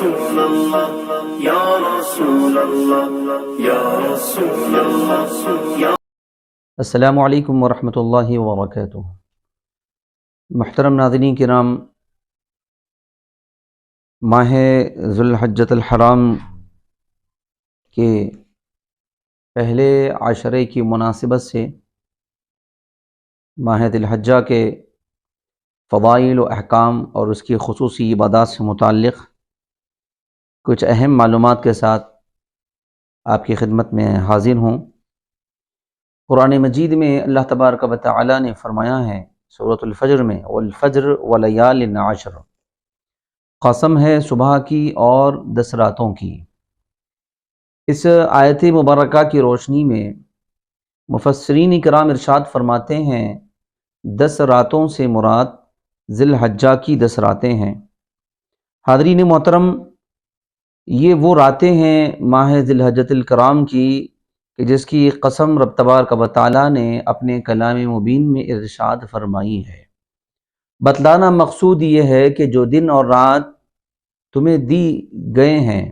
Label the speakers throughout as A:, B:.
A: رسول اللہ یا رسول اللہ یا رسول اللہ یا
B: السلام علیکم ورحمۃ اللہ وبرکاتہ۔ محترم ناظرین کرام، ماہ ذو الحجۃ الحرام کے پہلے عشرے کی مناسبت سے ماہ ذی الحجہ کے فضائل و احکام اور اس کی خصوصی عبادات سے متعلق کچھ اہم معلومات کے ساتھ آپ کی خدمت میں حاضر ہوں۔ قرآن مجید میں اللہ تبارک و تعالی نے فرمایا ہے سورۃ الفجر میں، والفجر ولیال عشر، قسم ہے صبح کی اور 10 راتوں کی۔ اس آیت مبارکہ کی روشنی میں مفسرین کرام ارشاد فرماتے ہیں 10 راتوں سے مراد ذی الحجہ کی 10 راتیں ہیں۔ حاضرین محترم، یہ وہ راتیں ہیں ماہ ذی الحجۃ الکرام کی کہ جس کی قسم رب تبارک و تعالی نے اپنے کلام مبین میں ارشاد فرمائی ہے۔ بتلانا مقصود یہ ہے کہ جو دن اور رات تمہیں دی گئے ہیں،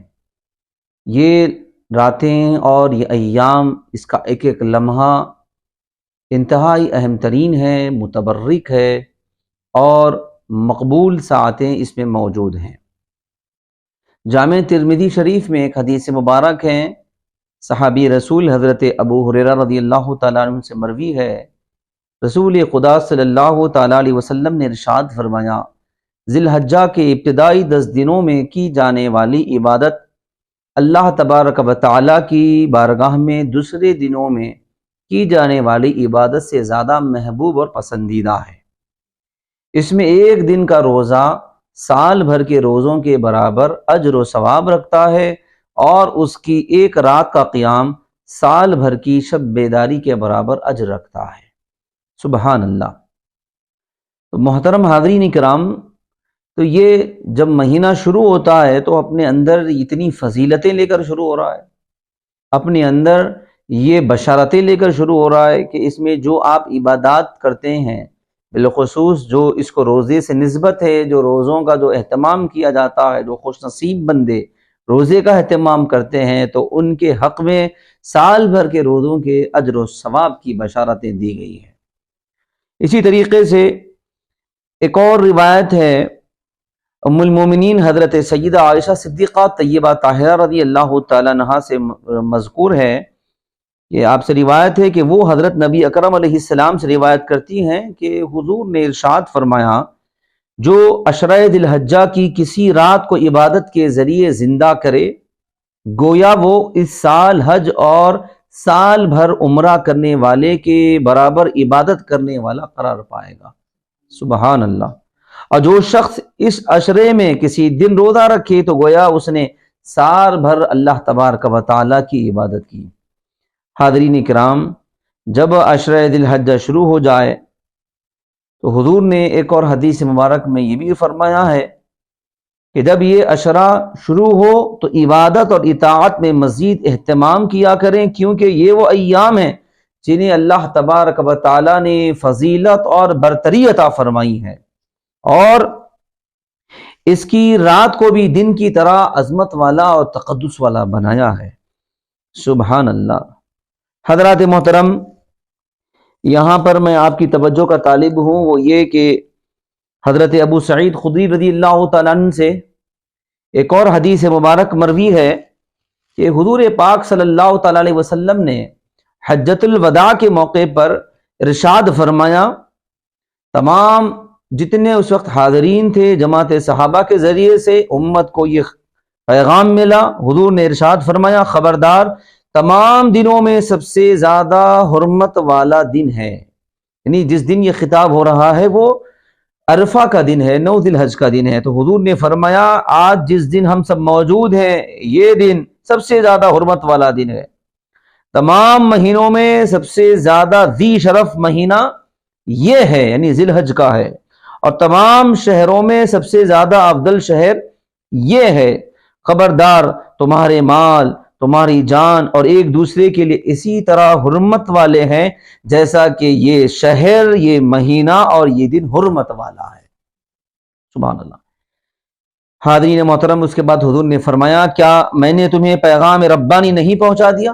B: یہ راتیں اور یہ ایام، اس کا ایک ایک لمحہ انتہائی اہم ترین ہے، متبرک ہے اور مقبول ساعتیں اس میں موجود ہیں۔ جامع ترمذی شریف میں ایک حدیث مبارک ہے، صحابی رسول حضرت ابو ہریرہ رضی اللہ تعالیٰ عنہ سے مروی ہے، رسول خدا صلی اللہ تعالیٰ علیہ وسلم نے ارشاد فرمایا، ذی الحجہ کے ابتدائی 10 دنوں میں کی جانے والی عبادت اللہ تبارک و تعالیٰ کی بارگاہ میں دوسرے دنوں میں کی جانے والی عبادت سے زیادہ محبوب اور پسندیدہ ہے۔ اس میں ایک دن کا روزہ سال بھر کے روزوں کے برابر اجر و ثواب رکھتا ہے، اور اس کی ایک رات کا قیام سال بھر کی شب بیداری کے برابر اجر رکھتا ہے۔ سبحان اللہ۔ تو محترم حاضرین کرام، تو یہ جب مہینہ شروع ہوتا ہے تو اپنے اندر اتنی فضیلتیں لے کر شروع ہو رہا ہے، اپنے اندر یہ بشارتیں لے کر شروع ہو رہا ہے کہ اس میں جو آپ عبادات کرتے ہیں، بالخصوص جو اس کو روزے سے نسبت ہے، جو روزوں کا جو اہتمام کیا جاتا ہے، جو خوش نصیب بندے روزے کا اہتمام کرتے ہیں، تو ان کے حق میں سال بھر کے روزوں کے اجر و ثواب کی بشارتیں دی گئی ہیں۔ اسی طریقے سے ایک اور روایت ہے، ام المومنین حضرت سیدہ عائشہ صدیقہ طیبہ طاہرہ رضی اللہ تعالیٰ عنہا سے مذکور ہے، یہ آپ سے روایت ہے کہ وہ حضرت نبی اکرم علیہ السلام سے روایت کرتی ہیں کہ حضور نے ارشاد فرمایا، جو عشرہ ذی الحجہ کی کسی رات کو عبادت کے ذریعے زندہ کرے، گویا وہ اس سال حج اور سال بھر عمرہ کرنے والے کے برابر عبادت کرنے والا قرار پائے گا۔ سبحان اللہ۔ اور جو شخص اس عشرے میں کسی دن روزہ رکھے تو گویا اس نے سال بھر اللہ تبارک و تعالیٰ کی عبادت کی۔ حاضرین کرام، جب عشرہ ذی الحجہ شروع ہو جائے تو حضور نے ایک اور حدیث مبارک میں یہ بھی فرمایا ہے کہ جب یہ عشرہ شروع ہو تو عبادت اور اطاعت میں مزید اہتمام کیا کریں، کیونکہ یہ وہ ایام ہیں جنہیں اللہ تبارک و تعالیٰ نے فضیلت اور برتری عطا فرمائی ہے، اور اس کی رات کو بھی دن کی طرح عظمت والا اور تقدس والا بنایا ہے۔ سبحان اللہ۔ حضرات محترم، یہاں پر میں آپ کی توجہ کا طالب ہوں، وہ یہ کہ حضرت ابو سعید خدری رضی اللہ تعالیٰ عنہ سے ایک اور حدیث مبارک مروی ہے کہ حضور پاک صلی اللہ تعالیٰ علیہ وسلم نے حجۃ الوداع کے موقع پر ارشاد فرمایا، تمام جتنے اس وقت حاضرین تھے جماعت صحابہ کے ذریعے سے امت کو یہ پیغام ملا، حضور نے ارشاد فرمایا، خبردار، تمام دنوں میں سب سے زیادہ حرمت والا دن ہے، یعنی جس دن یہ خطاب ہو رہا ہے وہ عرفہ کا دن ہے، 9 ذی الحج کا دن ہے۔ تو حضور نے فرمایا، آج جس دن ہم سب موجود ہیں یہ دن سب سے زیادہ حرمت والا دن ہے، تمام مہینوں میں سب سے زیادہ ذی شرف مہینہ یہ ہے، یعنی ذی الحج کا ہے، اور تمام شہروں میں سب سے زیادہ افضل شہر یہ ہے، خبردار تمہارے مال، تمہاری جان اور ایک دوسرے کے لیے اسی طرح حرمت والے ہیں جیسا کہ یہ شہر، یہ مہینہ اور یہ دن حرمت والا ہے۔ سبحان اللہ۔ حاضرین محترم، اس کے بعد حضور نے فرمایا کیا میں نے تمہیں پیغام ربانی نہیں پہنچا دیا؟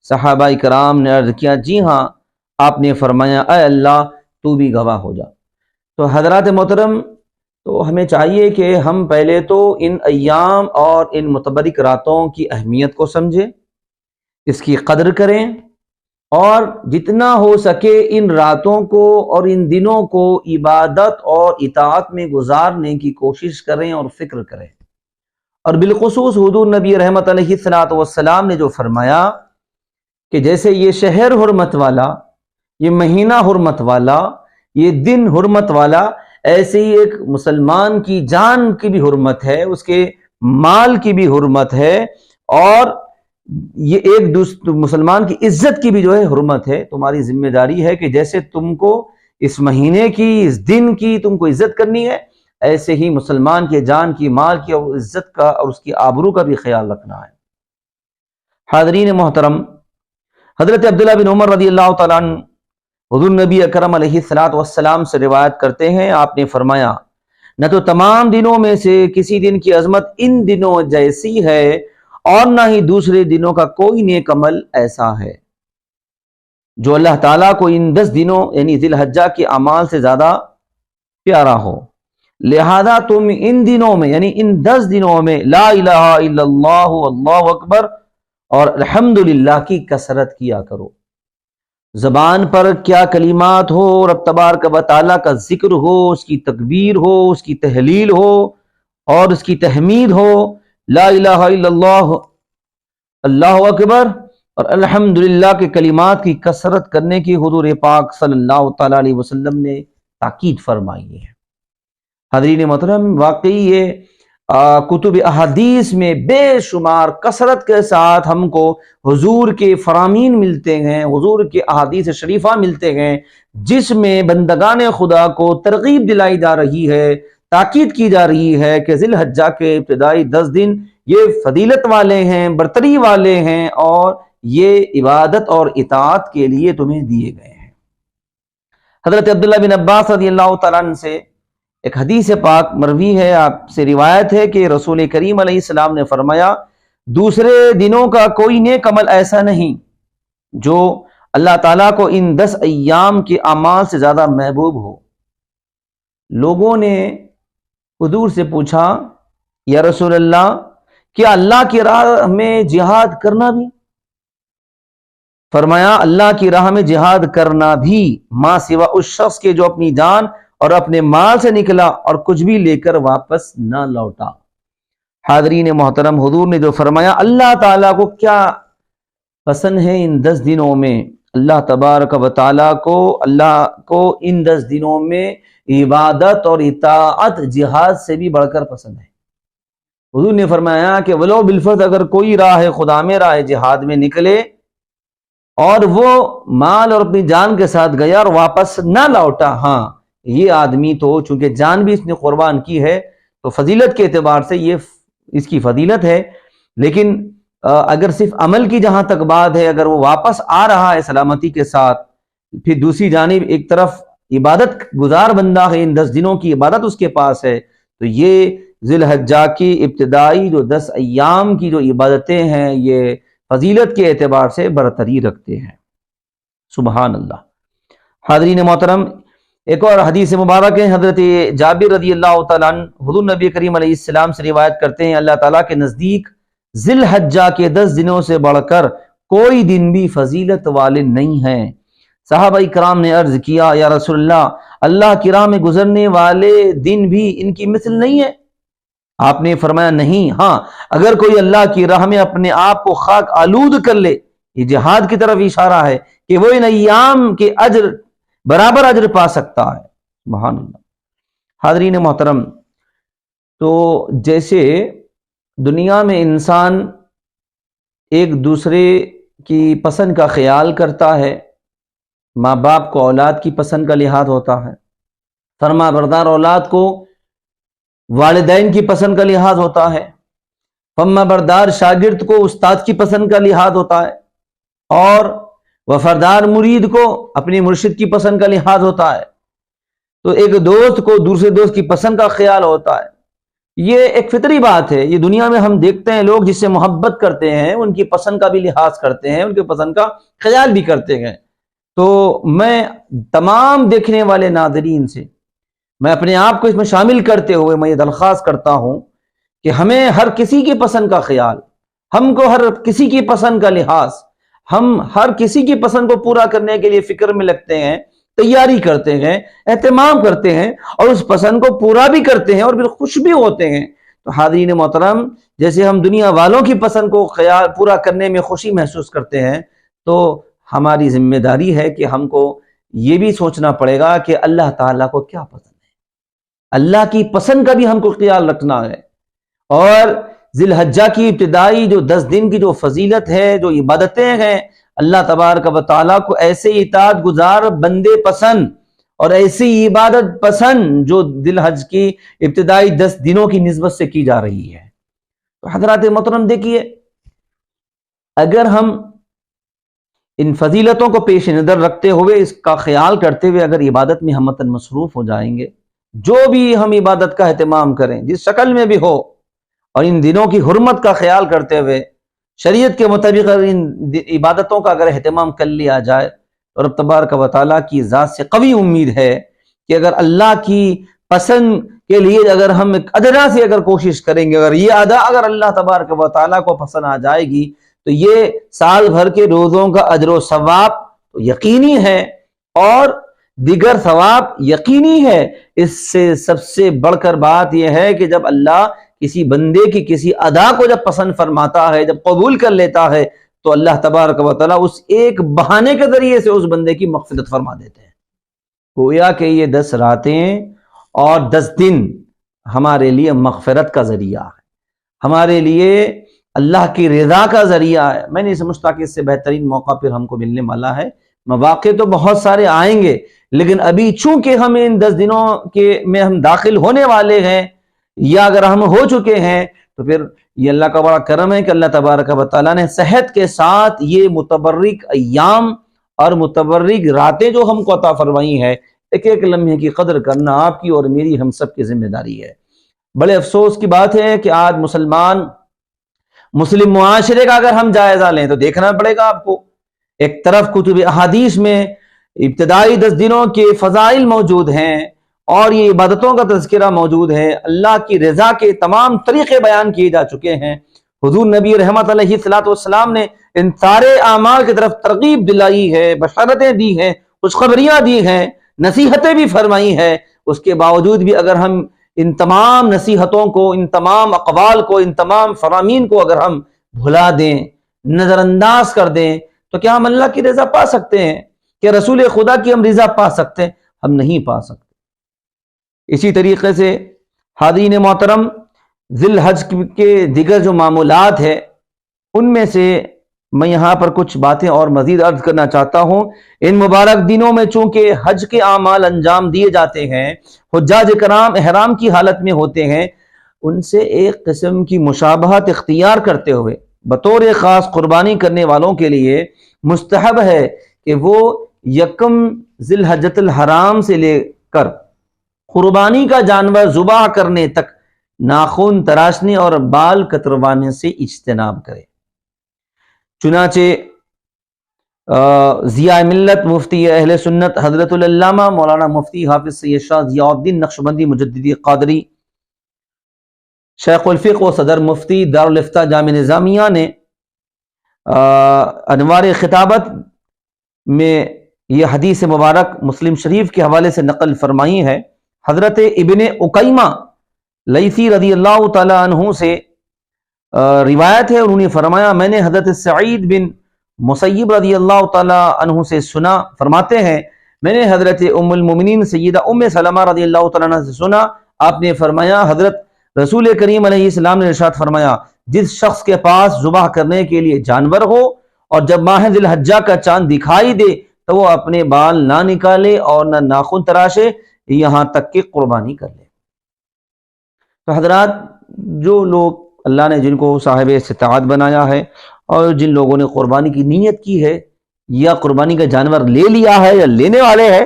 B: صحابہ کرام نے عرض کیا جی ہاں۔ آپ نے فرمایا اے اللہ تو بھی گواہ ہو جا۔ تو حضرات محترم، تو ہمیں چاہیے کہ ہم پہلے تو ان ایام اور ان متبرک راتوں کی اہمیت کو سمجھیں، اس کی قدر کریں، اور جتنا ہو سکے ان راتوں کو اور ان دنوں کو عبادت اور اطاعت میں گزارنے کی کوشش کریں اور فکر کریں۔ اور بالخصوص حضور نبی رحمت علیہ الصلوۃ والسلام نے جو فرمایا کہ جیسے یہ شہر حرمت والا، یہ مہینہ حرمت والا، یہ دن حرمت والا، ایسے ہی ایک مسلمان کی جان کی بھی حرمت ہے، اس کے مال کی بھی حرمت ہے، اور یہ ایک مسلمان کی عزت کی بھی جو ہے حرمت ہے۔ تمہاری ذمہ داری ہے کہ جیسے تم کو اس مہینے کی، اس دن کی تم کو عزت کرنی ہے، ایسے ہی مسلمان کے جان کی، مال کی اور عزت کا اور اس کی آبرو کا بھی خیال رکھنا ہے۔ حاضرین محترم، حضرت عبداللہ بن عمر رضی اللہ تعالیٰ عنہ حضور نبی اکرم علیہ الصلوۃ والسلام سے روایت کرتے ہیں، آپ نے فرمایا نہ تو تمام دنوں میں سے کسی دن کی عظمت ان دنوں جیسی ہے، اور نہ ہی دوسرے دنوں کا کوئی نیک عمل ایسا ہے جو اللہ تعالیٰ کو ان 10 دنوں یعنی ذی الحجہ کے اعمال سے زیادہ پیارا ہو۔ لہذا تم ان دنوں میں یعنی ان 10 دنوں میں لا الہ الا اللہ، اللہ اکبر اور الحمدللہ کی کثرت کیا کرو۔ زبان پر کیا کلمات ہو، رب تبارک و تعالیٰ کا ذکر ہو، اس کی تکبیر ہو، اس کی تحلیل ہو اور اس کی تحمید ہو، لا الہ الا اللہ، اللہ اکبر اور الحمدللہ کے کلمات کی کثرت کرنے کی حضور پاک صلی اللہ تعالیٰ علیہ وسلم نے تاکید فرمائی ہے۔ حضرین محترم، واقعی یہ کتب احادیث میں بے شمار کثرت کے ساتھ ہم کو حضور کے فرامین ملتے ہیں، حضور کے احادیث شریفہ ملتے ہیں، جس میں بندگان خدا کو ترغیب دلائی جا رہی ہے، تاکید کی جا رہی ہے کہ ذی الحجہ کے ابتدائی 10 دن یہ فضیلت والے ہیں، برتری والے ہیں، اور یہ عبادت اور اطاعت کے لیے تمہیں دیے گئے ہیں۔ حضرت عبداللہ بن عباس رضی اللہ تعالیٰ عنہ سے ایک حدیث پاک مروی ہے، آپ سے روایت ہے کہ رسول کریم علیہ السلام نے فرمایا دوسرے دنوں کا کوئی نیک عمل ایسا نہیں جو اللہ تعالیٰ کو ان 10 ایام کے اعمال سے زیادہ محبوب ہو۔ لوگوں نے حضور سے پوچھا یا رسول اللہ، کیا اللہ کی راہ میں جہاد کرنا بھی؟ فرمایا اللہ کی راہ میں جہاد کرنا بھی، ماں سوا اس شخص کے جو اپنی جان اور اپنے مال سے نکلا اور کچھ بھی لے کر واپس نہ لوٹا۔ حاضرین محترم، حضور نے جو فرمایا اللہ تعالیٰ کو کیا پسند ہے ان 10 دنوں میں، اللہ تبارک و تعالیٰ کو ان 10 دنوں میں عبادت اور اطاعت جہاد سے بھی بڑھ کر پسند ہے۔ حضور نے فرمایا کہ ولو بالفرض اگر کوئی راہ خدا میں راہ جہاد میں نکلے اور وہ مال اور اپنی جان کے ساتھ گیا اور واپس نہ لوٹا، ہاں یہ آدمی تو چونکہ جان بھی اس نے قربان کی ہے تو فضیلت کے اعتبار سے یہ اس کی فضیلت ہے، لیکن اگر صرف عمل کی جہاں تک بات ہے، اگر وہ واپس آ رہا ہے سلامتی کے ساتھ، پھر دوسری جانب ایک طرف عبادت گزار بندہ ہے، ان 10 دنوں کی عبادت اس کے پاس ہے، تو یہ ذی الحجہ کی ابتدائی جو 10 ایام کی جو عبادتیں ہیں یہ فضیلت کے اعتبار سے برتری رکھتے ہیں۔ سبحان اللہ۔ حاضرین محترم، ایک اور حدیث مبارک ہے، حضرت جابر رضی اللہ تعالیٰ عنہ حضور نبی کریم علیہ السلام سے روایت کرتے ہیں اللہ تعالیٰ کے نزدیک ذی الحجہ کے 10 دنوں سے بڑھ کر کوئی دن بھی فضیلت والے نہیں ہیں۔ صحابہ کرام نے عرض کیا یا رسول اللہ، اللہ کی راہ میں گزرنے والے دن بھی ان کی مثل نہیں ہے؟ آپ نے فرمایا نہیں، ہاں اگر کوئی اللہ کی راہ میں اپنے آپ کو خاک آلود کر لے، یہ جہاد کی طرف اشارہ ہے کہ وہ ان ایام کے اجر برابر اجر پا سکتا ہے۔ سبحان اللہ۔ حاضرین محترم، تو جیسے دنیا میں انسان ایک دوسرے کی پسند کا خیال کرتا ہے، ماں باپ کو اولاد کی پسند کا لحاظ ہوتا ہے، فرما بردار اولاد کو والدین کی پسند کا لحاظ ہوتا ہے، فرما بردار شاگرد کو استاد کی پسند کا لحاظ ہوتا ہے، اور وفادار مرید کو اپنی مرشد کی پسند کا لحاظ ہوتا ہے، تو ایک دوست کو دوسرے دوست کی پسند کا خیال ہوتا ہے۔ یہ ایک فطری بات ہے. یہ دنیا میں ہم دیکھتے ہیں لوگ جس سے محبت کرتے ہیں ان کی پسند کا بھی لحاظ کرتے ہیں, ان کی پسند کا خیال بھی کرتے ہیں. تو میں تمام دیکھنے والے ناظرین سے میں اپنے آپ کو اس میں شامل کرتے ہوئے میں یہ درخواست کرتا ہوں کہ ہمیں ہر کسی کی پسند کا خیال, ہم کو ہر کسی کی پسند کا لحاظ, ہم ہر کسی کی پسند کو پورا کرنے کے لیے فکر میں لگتے ہیں, تیاری کرتے ہیں, اہتمام کرتے ہیں اور اس پسند کو پورا بھی کرتے ہیں اور پھر خوش بھی ہوتے ہیں. تو حاضرین محترم, جیسے ہم دنیا والوں کی پسند کو خیال پورا کرنے میں خوشی محسوس کرتے ہیں, تو ہماری ذمہ داری ہے کہ ہم کو یہ بھی سوچنا پڑے گا کہ اللہ تعالیٰ کو کیا پسند ہے, اللہ کی پسند کا بھی ہم کو خیال رکھنا ہے. اور ذی الحجہ کی ابتدائی جو 10 دن کی جو فضیلت ہے, جو عبادتیں ہیں, اللہ تبارک و تعالیٰ کو ایسے اطاعت گزار بندے پسند اور ایسی عبادت پسند جو ذی الحج کی ابتدائی 10 دنوں کی نسبت سے کی جا رہی ہے. تو حضرات محترم دیکھیے, اگر ہم ان فضیلتوں کو پیش نظر رکھتے ہوئے, اس کا خیال کرتے ہوئے اگر عبادت میں ہم مصروف ہو جائیں گے, جو بھی ہم عبادت کا اہتمام کریں جس شکل میں بھی ہو, اور ان دنوں کی حرمت کا خیال کرتے ہوئے شریعت کے مطابق ان عبادتوں کا اگر اہتمام کر لیا جائے, اور رب تبارک و تعالیٰ کی ذات سے قوی امید ہے کہ اگر اللہ کی پسند کے لیے اگر ہم ادنا سے اگر کوشش کریں گے, اگر یہ ادا اگر اللہ تبارک و تعالیٰ کو پسند آ جائے گی, تو یہ سال بھر کے روزوں کا اجر و ثواب یقینی ہے اور دیگر ثواب یقینی ہے. اس سے سب سے بڑھ کر بات یہ ہے کہ جب اللہ کسی بندے کی کسی ادا کو جب پسند فرماتا ہے, جب قبول کر لیتا ہے, تو اللہ تبارک و تعالیٰ اس ایک بہانے کے ذریعے سے اس بندے کی مغفرت فرما دیتے ہیں. گویا کہ یہ 10 راتیں اور 10 دن ہمارے لیے مغفرت کا ذریعہ ہے, ہمارے لیے اللہ کی رضا کا ذریعہ ہے. میں نہیں سمجھتا کہ اس سے بہترین موقع پھر ہم کو ملنے والا ہے. مواقع تو بہت سارے آئیں گے, لیکن ابھی چونکہ ہم ان 10 دنوں کے میں ہم داخل ہونے والے ہیں, یا اگر ہم ہو چکے ہیں, تو پھر یہ اللہ کا بڑا کرم ہے کہ اللہ تبارک و تعالیٰ نے صحت کے ساتھ یہ متبرک ایام اور متبرک راتیں جو ہم کو عطا فرمائی ہے, ایک ایک لمحے کی قدر کرنا آپ کی اور میری ہم سب کی ذمہ داری ہے. بڑے افسوس کی بات ہے کہ آج مسلم معاشرے کا اگر ہم جائزہ لیں تو دیکھنا پڑے گا آپ کو, ایک طرف کتب احادیث میں ابتدائی 10 دنوں کے فضائل موجود ہیں اور یہ عبادتوں کا تذکرہ موجود ہے, اللہ کی رضا کے تمام طریقے بیان کیے جا چکے ہیں. حضور نبی رحمت علیہ الصلوۃ والسلام نے ان سارے اعمال کی طرف ترغیب دلائی ہے, بشارتیں دی ہیں, خوشخبریاں دی ہیں, نصیحتیں بھی فرمائی ہیں. اس کے باوجود بھی اگر ہم ان تمام نصیحتوں کو, ان تمام اقوال کو, ان تمام فرامین کو اگر ہم بھلا دیں, نظر انداز کر دیں, تو کیا ہم اللہ کی رضا پا سکتے ہیں؟ کہ رسول خدا کی ہم رضا پا سکتے ہیں؟ ہم نہیں پا سکتے. اسی طریقے سے حاضرین محترم, ذی الحج کے دیگر جو معمولات ہیں ان میں سے میں یہاں پر کچھ باتیں اور مزید عرض کرنا چاہتا ہوں. ان مبارک دنوں میں چونکہ حج کے اعمال انجام دیے جاتے ہیں, حجاج کرام احرام کی حالت میں ہوتے ہیں, ان سے ایک قسم کی مشابہت اختیار کرتے ہوئے بطور خاص قربانی کرنے والوں کے لیے مستحب ہے کہ وہ یکم ذی الحجۃ الحرام سے لے کر قربانی کا جانور ذبح کرنے تک ناخن تراشنے اور بال کتروانے سے اجتناب کرے. چنانچہ ضیاء ملت مفتی اہل سنت حضرت العلامہ مولانا مفتی حافظ سید شاہ ضیاء الدین نقشبندی مجددی قادری, شیخ الفقہ و صدر مفتی دارالافتاء جامع نظامیہ نے انوار خطابت میں یہ حدیث مبارک مسلم شریف کے حوالے سے نقل فرمائی ہے. حضرت ابن اقیمہ لیثی رضی اللہ تعالی عنہ سے روایت ہے, انہوں نے فرمایا میں نے حضرت سعید بن مسیب رضی اللہ تعالی عنہ سے سنا, فرماتے ہیں میں نے حضرت ام المومنین سیدہ ام سلمہ رضی اللہ تعالی عنہ سے سنا, آپ نے فرمایا حضرت رسول کریم علیہ السلام نے ارشاد فرمایا جس شخص کے پاس ذبح کرنے کے لیے جانور ہو اور جب ماہ ذی الحجہ کا چاند دکھائی دے تو وہ اپنے بال نہ نکالے اور نہ ناخن تراشے یہاں تک کہ قربانی کر لے. تو حضرات, جو لوگ اللہ نے جن کو صاحب استطاعت بنایا ہے اور جن لوگوں نے قربانی کی نیت کی ہے یا قربانی کا جانور لے لیا ہے یا لینے والے ہیں,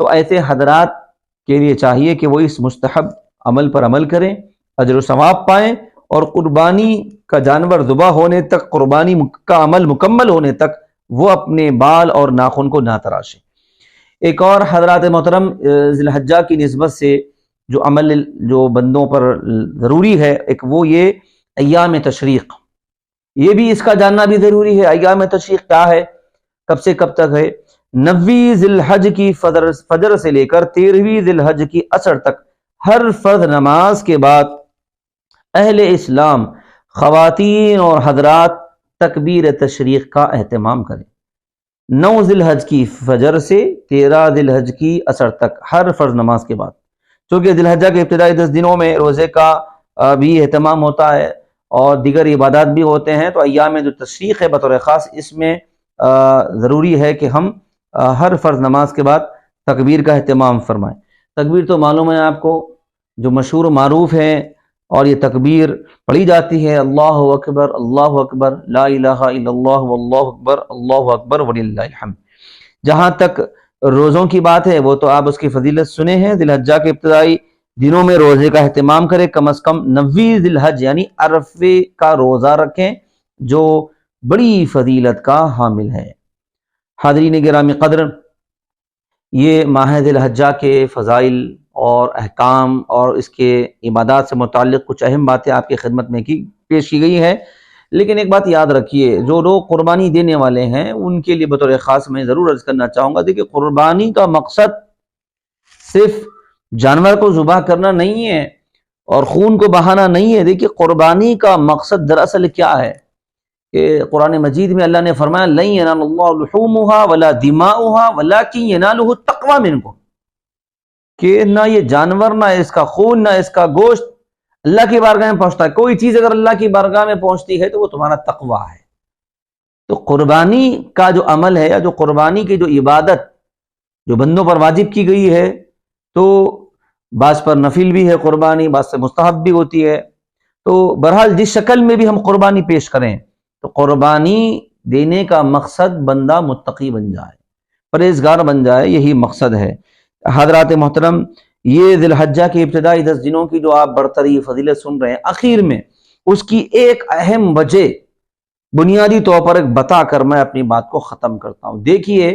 B: تو ایسے حضرات کے لیے چاہیے کہ وہ اس مستحب عمل پر عمل کریں اجر و ثواب پائیں، اور قربانی کا جانور ذبح ہونے تک، قربانی کا عمل مکمل ہونے تک وہ اپنے بال اور ناخن کو نہ تراشیں۔ ایک اور حضرات محترم ذی الحجہ کی نسبت سے جو عمل جو بندوں پر ضروری ہے، ایک وہ یہ ایام تشریق، یہ بھی اس کا جاننا بھی ضروری ہے۔ ایام تشریق کیا ہے، کب سے کب تک ہے؟ 9 ذی الحج کی فجر سے لے کر 13 ذی الحج کی عصر تک ہر فرض نماز کے بعد اہل اسلام خواتین اور حضرات تکبیر تشریق کا اہتمام کریں۔ 9 ذی الحج کی فجر سے 13 ذی الحج کی عصر تک ہر فرض نماز کے بعد، چونکہ ذی الحجہ کے ابتدائی 10 دنوں میں روزے کا بھی اہتمام ہوتا ہے اور دیگر عبادات بھی ہوتے ہیں، تو ایام جو تشریق ہے بطور خاص اس میں ضروری ہے کہ ہم ہر فرض نماز کے بعد تکبیر کا اہتمام فرمائیں۔ تکبیر تو معلوم ہے آپ کو، جو مشہور و معروف ہے، اور یہ تکبیر پڑھی جاتی ہے اللہ اکبر لا الہ الا اللہ واللہ اکبر وللہ الحمد۔ جہاں تک روزوں کی بات ہے وہ تو آپ اس کی فضیلت سنے ہیں۔ ذی الحجہ کے ابتدائی دنوں میں روزے کا اہتمام کریں، کم از کم 9 ذی الحج یعنی عرفے کا روزہ رکھیں جو بڑی فضیلت کا حامل ہے۔ حاضرین گرامی قدر، یہ ماہ ذی الحجہ کے فضائل اور احکام اور اس کے عبادات سے متعلق کچھ اہم باتیں آپ کی خدمت میں پیش کی گئی ہیں، لیکن ایک بات یاد رکھیے، جو لوگ قربانی دینے والے ہیں ان کے لیے بطور خاص میں ضرور عرض کرنا چاہوں گا، دیکھیے قربانی کا مقصد صرف جانور کو ذبح کرنا نہیں ہے اور خون کو بہانا نہیں ہے۔ دیکھیے قربانی کا مقصد دراصل کیا ہے کہ قرآن مجید میں اللہ نے فرمایا لن ینال اللہ لحومها ولا دماؤها ولکن ینالہ التقوی منکم، کہ نہ یہ جانور، نہ اس کا خون، نہ اس کا گوشت اللہ کی بارگاہ میں پہنچتا ہے۔ کوئی چیز اگر اللہ کی بارگاہ میں پہنچتی ہے تو وہ تمہارا تقوی ہے۔ تو قربانی کا جو عمل ہے یا جو قربانی کی جو عبادت جو بندوں پر واجب کی گئی ہے، تو بعض پر نفل بھی ہے قربانی، بعض سے مستحب بھی ہوتی ہے۔ تو بہرحال جس شکل میں بھی ہم قربانی پیش کریں، تو قربانی دینے کا مقصد بندہ متقی بن جائے، پرہیزگار بن جائے، یہی مقصد ہے۔ حضرات محترم، یہ ذی الحجہ کے ابتدائی 10 دنوں کی جو آپ برتری فضیلت سن رہے ہیں، آخر میں اس کی ایک اہم وجہ بنیادی طور پر ایک بتا کر میں اپنی بات کو ختم کرتا ہوں۔ دیکھیے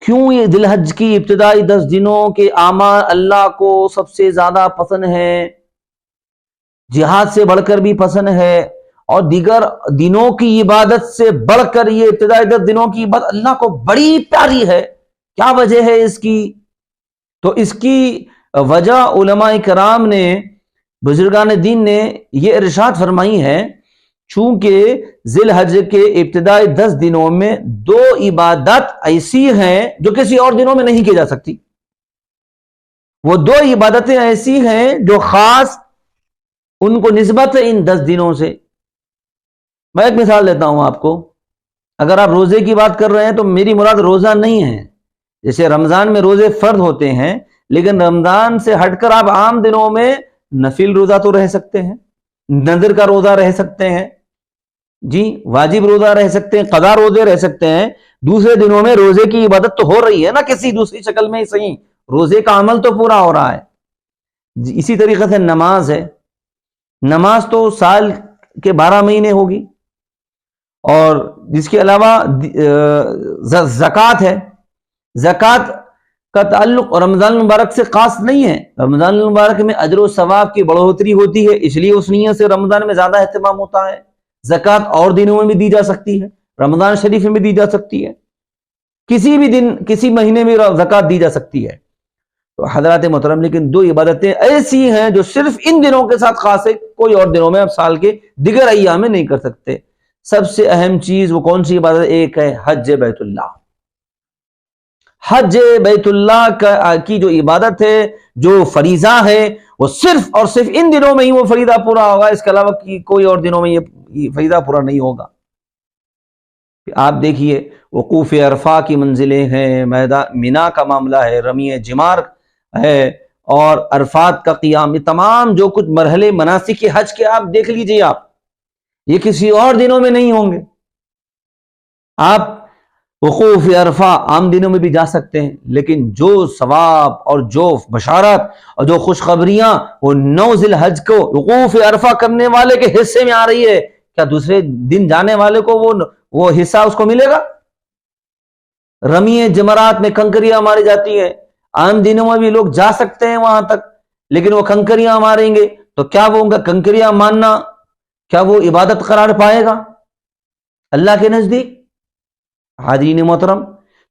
B: کیوں یہ ذی الحج کی ابتدائی 10 دنوں کے اعمال اللہ کو سب سے زیادہ پسند ہے، جہاد سے بڑھ کر بھی پسند ہے، اور دیگر دنوں کی عبادت سے بڑھ کر یہ ابتدائی 10 دنوں کی عبادت اللہ کو بڑی پیاری ہے؟ کیا وجہ ہے اس کی؟ تو اس کی وجہ علماء کرام نے، بزرگان دین نے یہ ارشاد فرمائی ہے، چونکہ ذی الحج کے ابتدائی 10 دنوں میں 2 عبادت ایسی ہیں جو کسی اور دنوں میں نہیں کی جا سکتی۔ وہ 2 عبادتیں ایسی ہیں جو خاص ان کو نسبت ہے ان 10 دنوں سے۔ میں ایک مثال دیتا ہوں آپ کو، اگر آپ روزے کی بات کر رہے ہیں تو میری مراد روزہ نہیں ہے، جیسے رمضان میں روزے فرض ہوتے ہیں، لیکن رمضان سے ہٹ کر آپ عام دنوں میں نفل روزہ تو رہ سکتے ہیں، نذر کا روزہ رہ سکتے ہیں، جی واجب روزہ رہ سکتے ہیں، قضا روزے رہ سکتے ہیں۔ دوسرے دنوں میں روزے کی عبادت تو ہو رہی ہے نا، کسی دوسری شکل میں ہی صحیح، روزے کا عمل تو پورا ہو رہا ہے۔ اسی طریقے سے نماز ہے، نماز تو سال کے 12 مہینے ہوگی، اور جس کے علاوہ زکوٰۃ ہے۔ زکوٰۃ کا تعلق رمضان المبارک سے خاص نہیں ہے، رمضان المبارک میں اجر و ثواب کی بڑھوتری ہوتی ہے، اس لیے اس نیت سے رمضان میں زیادہ اہتمام ہوتا ہے۔ زکوٰۃ اور دنوں میں بھی دی جا سکتی ہے، رمضان شریف میں بھی دی جا سکتی ہے، کسی بھی دن کسی مہینے میں زکوٰۃ دی جا سکتی ہے۔ تو حضرات محترم، لیکن 2 عبادتیں ایسی ہیں جو صرف ان دنوں کے ساتھ خاص ہے، کوئی اور دنوں میں آپ سال کے دیگر ایام میں نہیں کر سکتے۔ سب سے اہم چیز وہ کون سی عبادت؟ ایک ہے حج بیت اللہ۔ حج بیت اللہ کی جو عبادت ہے، جو فریضہ ہے، وہ صرف اور صرف ان دنوں میں ہی وہ فریضہ پورا ہوگا، اس کے علاوہ کوئی اور دنوں میں یہ فریضہ پورا نہیں ہوگا۔ آپ دیکھیے وقوف عرفہ کی منزلیں ہیں، مینا کا معاملہ ہے، رمی جمار ہے، اور عرفات کا قیام، یہ تمام جو کچھ مرحلے مناسک حج کے آپ دیکھ لیجئے، آپ یہ کسی اور دنوں میں نہیں ہوں گے۔ آپ وقوف عرفہ عام دنوں میں بھی جا سکتے ہیں، لیکن جو ثواب اور جو بشارت اور جو خوشخبریاں وہ 9 ذی الحج کو وقوف عرفہ کرنے والے کے حصے میں آ رہی ہے، کیا دوسرے دن جانے والے کو وہ حصہ اس کو ملے گا؟ رمی جمرات میں کنکریاں ماری جاتی ہیں، عام دنوں میں بھی لوگ جا سکتے ہیں وہاں تک، لیکن وہ کنکریاں ماریں گے تو کیا وہ ان کا کنکریاں ماننا کیا وہ عبادت قرار پائے گا اللہ کے نزدیک؟ حاضرین محترم،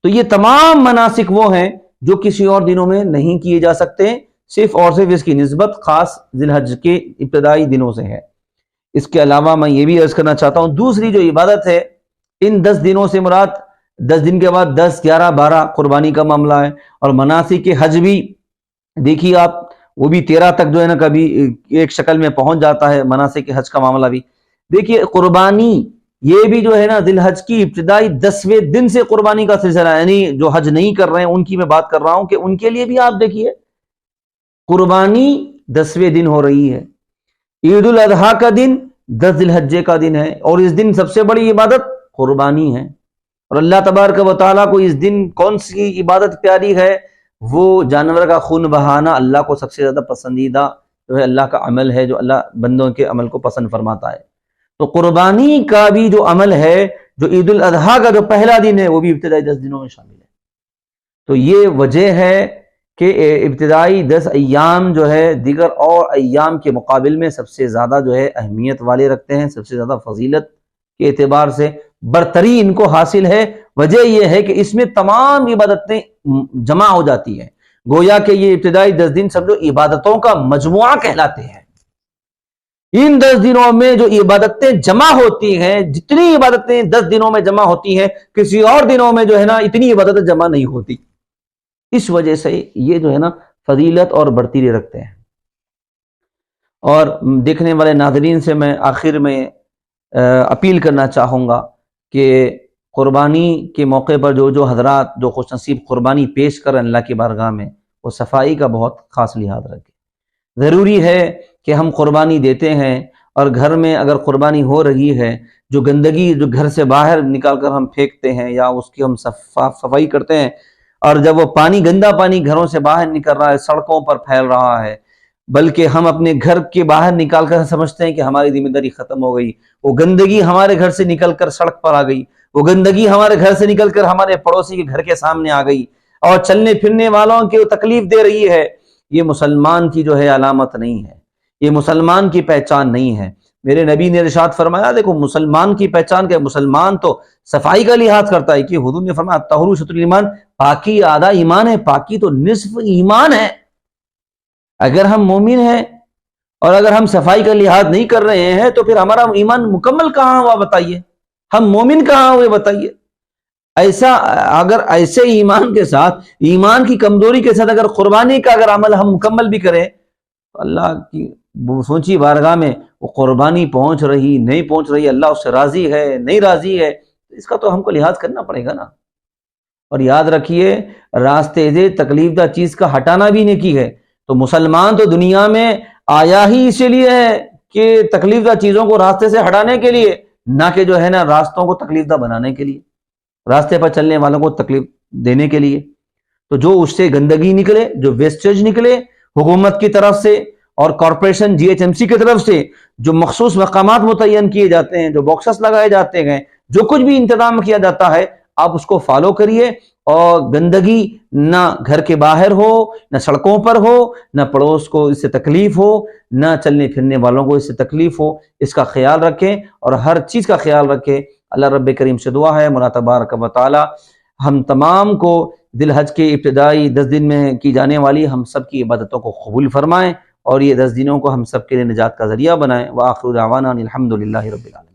B: تو یہ تمام مناسک وہ ہیں جو کسی اور دنوں میں نہیں کیے جا سکتے، صرف اور صرف اس کی نسبت خاص ذی الحج کے ابتدائی دنوں سے ہے۔ اس کے علاوہ میں یہ بھی عرض کرنا چاہتا ہوں، دوسری جو عبادت ہے، ان 10 دنوں سے مراد 10 دن کے بعد 10، 11، 12 قربانی کا معاملہ ہے، اور مناسک کے حج بھی دیکھیے آپ، وہ بھی 13 تک جو ہے نا کبھی ایک شکل میں پہنچ جاتا ہے، مناسک کے حج کا معاملہ بھی دیکھیے۔ قربانی یہ بھی جو ہے نا ذی الحج کی ابتدائی 10ویں دن سے قربانی کا سلسلہ، یعنی جو حج نہیں کر رہے ہیں ان کی میں بات کر رہا ہوں کہ ان کے لیے بھی آپ دیکھیے قربانی 10ویں دن ہو رہی ہے۔ عید الاضحیٰ کا دن 10 ذی الحجہ کا دن ہے، اور اس دن سب سے بڑی عبادت قربانی ہے، اور اللہ تبارک و تعالیٰ کو اس دن کون سی عبادت پیاری ہے؟ وہ جانور کا خون بہانا اللہ کو سب سے زیادہ پسندیدہ جو ہے اللہ کا عمل ہے، جو اللہ بندوں کے عمل کو پسند فرماتا ہے۔ تو قربانی کا بھی جو عمل ہے، جو عید الاضحیٰ کا جو پہلا دن ہے، وہ بھی ابتدائی 10 دنوں میں شامل ہے۔ تو یہ وجہ ہے کہ ابتدائی 10 ایام جو ہے دیگر اور ایام کے مقابل میں سب سے زیادہ جو ہے اہمیت والے رکھتے ہیں، سب سے زیادہ فضیلت کے اعتبار سے برتری ان کو حاصل ہے۔ وجہ یہ ہے کہ اس میں تمام عبادتیں جمع ہو جاتی ہیں، گویا کہ یہ ابتدائی 10 دن سب جو عبادتوں کا مجموعہ کہلاتے ہیں۔ ان 10 دنوں میں جو عبادتیں جمع ہوتی ہیں، جتنی عبادتیں 10 دنوں میں جمع ہوتی ہیں، کسی اور دنوں میں جو ہے نا اتنی عبادتیں جمع نہیں ہوتی۔ اس وجہ سے یہ جو ہے نا فضیلت اور برتری رکھتے ہیں۔ اور دیکھنے والے ناظرین سے میں آخر میں اپیل کرنا چاہوں گا کہ قربانی کے موقع پر جو حضرات جو خوش نصیب قربانی پیش کریں اللہ کی بارگاہ میں، وہ صفائی کا بہت خاص لحاظ رکھیں۔ ضروری ہے کہ ہم قربانی دیتے ہیں اور گھر میں اگر قربانی ہو رہی ہے، جو گندگی جو گھر سے باہر نکال کر ہم پھینکتے ہیں یا اس کی ہم صفائی کرتے ہیں، اور جب وہ پانی گندا پانی گھروں سے باہر نکل رہا ہے، سڑکوں پر پھیل رہا ہے، بلکہ ہم اپنے گھر کے باہر نکال کر سمجھتے ہیں کہ ہماری ذمہ داری ختم ہو گئی، وہ گندگی ہمارے گھر سے نکل کر سڑک پر آ گئی، وہ گندگی ہمارے گھر سے نکل کر ہمارے پڑوسی کے گھر کے سامنے آ گئی اور چلنے پھرنے والوں کو تکلیف دے رہی ہے۔ یہ مسلمان کی جو ہے علامت نہیں ہے، یہ مسلمان کی پہچان نہیں ہے۔ میرے نبی نے ارشاد فرمایا، دیکھو مسلمان کی پہچان کہ مسلمان تو صفائی کا لحاظ کرتا ہے، کہ حضور نے فرمایا الطہور شطر الایمان، پاکی آدھا ایمان ہے، پاکی تو نصف ایمان ہے۔ اگر ہم مومن ہیں اور اگر ہم صفائی کا لحاظ نہیں کر رہے ہیں تو پھر ہمارا ایمان مکمل کہاں ہوا بتائیے، ہم مومن کہاں ہوئے بتائیے؟ ایسا اگر ایسے ایمان کے ساتھ، ایمان کی کمزوری کے ساتھ اگر قربانی کا اگر عمل ہم مکمل بھی کریں تو اللہ کی سوچی بارگاہ میں وہ قربانی پہنچ رہی نہیں پہنچ رہی، اللہ اس سے راضی ہے نہیں راضی ہے، اس کا تو ہم کو لحاظ کرنا پڑے گا نا۔ اور یاد رکھیے، راستے سے تکلیف دہ چیز کا ہٹانا بھی نیکی ہے۔ تو مسلمان تو دنیا میں آیا ہی اسی لیے ہے کہ تکلیف دہ چیزوں کو راستے سے ہٹانے کے لیے، نہ کہ جو ہے نا راستوں کو تکلیف دہ بنانے کے لیے، راستے پر چلنے والوں کو تکلیف دینے کے لیے۔ تو جو اس سے گندگی نکلے، جو ویسٹیج نکلے حکومت کی طرف سے اور کارپوریشن GHMC کی طرف سے، جو مخصوص مقامات متعین کیے جاتے ہیں، جو باکسز لگائے جاتے ہیں، جو کچھ بھی انتظام کیا جاتا ہے، آپ اس کو فالو کریے، اور گندگی نہ گھر کے باہر ہو، نہ سڑکوں پر ہو، نہ پڑوس کو اس سے تکلیف ہو، نہ چلنے پھرنے والوں کو اس سے تکلیف ہو، اس کا خیال رکھیں اور ہر چیز کا خیال رکھیں۔ اللہ رب کریم سے دعا ہے مولا تبارک و تعالی ہم تمام کو ذی الحج کے ابتدائی 10 دن میں کی جانے والی ہم سب کی عبادتوں کو قبول فرمائیں، اور یہ 10 دنوں کو ہم سب کے لیے نجات کا ذریعہ بنائیں۔ وآخر دعوانا الحمد للہ رب العالمین۔